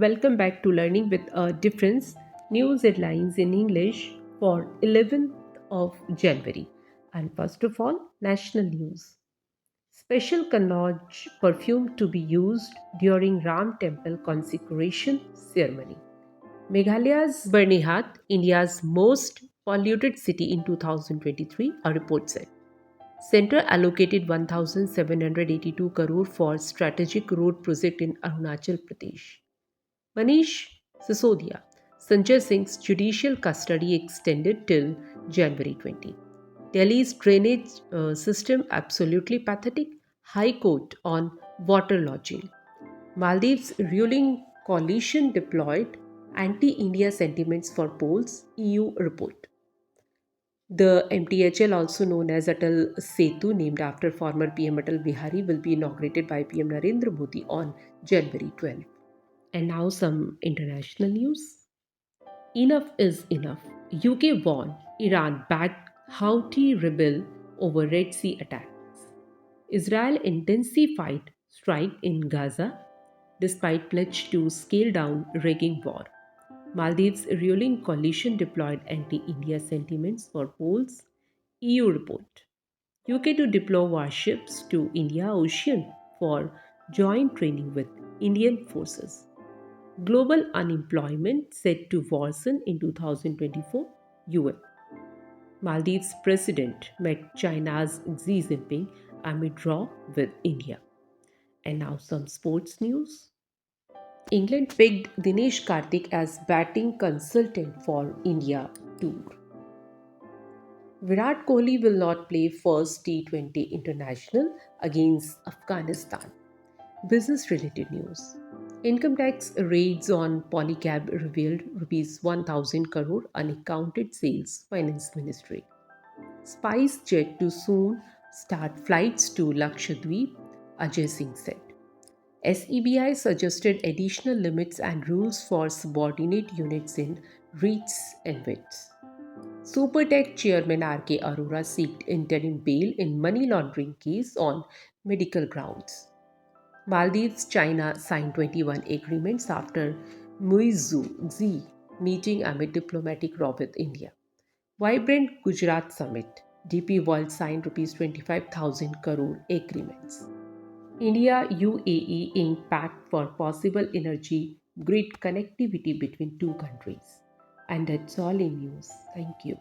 Welcome back to Learning with a Difference news headlines in English for 11th of January. And first of all, national news. Special Kannauj perfume to be used during Ram temple consecration ceremony. Meghalaya's Bernihat, India's most polluted city in 2023, a report said. Centre allocated 1782 crore for strategic road project in Arunachal Pradesh. Manish Sisodia, Sanjay Singh's judicial custody extended till January 20. Delhi's drainage system absolutely pathetic. High Court on water lodging. Maldives ruling coalition deployed anti-India sentiments for polls, EU report. The MTHL, also known as Atal Setu, named after former PM Atal Bihari, will be inaugurated by PM Narendra Modi on January 12. And now some international news. Enough is enough. UK warned Iran backed Houthi rebel over Red Sea attacks. Israel intensified strike in Gaza despite pledge to scale down rigging war. Maldives ruling coalition deployed anti-India sentiments for polls. EU report. UK to deploy warships to India Ocean for joint training with Indian forces. Global unemployment set to worsen in 2024, UN. Maldives president met China's Xi Jinping amid draw with India. And now some sports news. England picked Dinesh Karthik as batting consultant for India tour. Virat Kohli will not play first T20 international against Afghanistan. Business related news. Income tax raids on Polycab revealed rupees 1000 crore unaccounted sales, Finance Ministry. Spice jet to soon start flights to Lakshadweep, Ajay Singh said. SEBI suggested additional limits and rules for subordinate units in REITs and WITs. Supertech chairman R.K. Arora sought interim bail in money laundering case on medical grounds. Maldives, China signed 21 agreements after Muizzu Xi meeting amid diplomatic row with India. Vibrant Gujarat Summit. DP World signed Rs 25,000 crore agreements. India UAE inked pact for possible energy grid connectivity between two countries. And that's all in news. Thank you.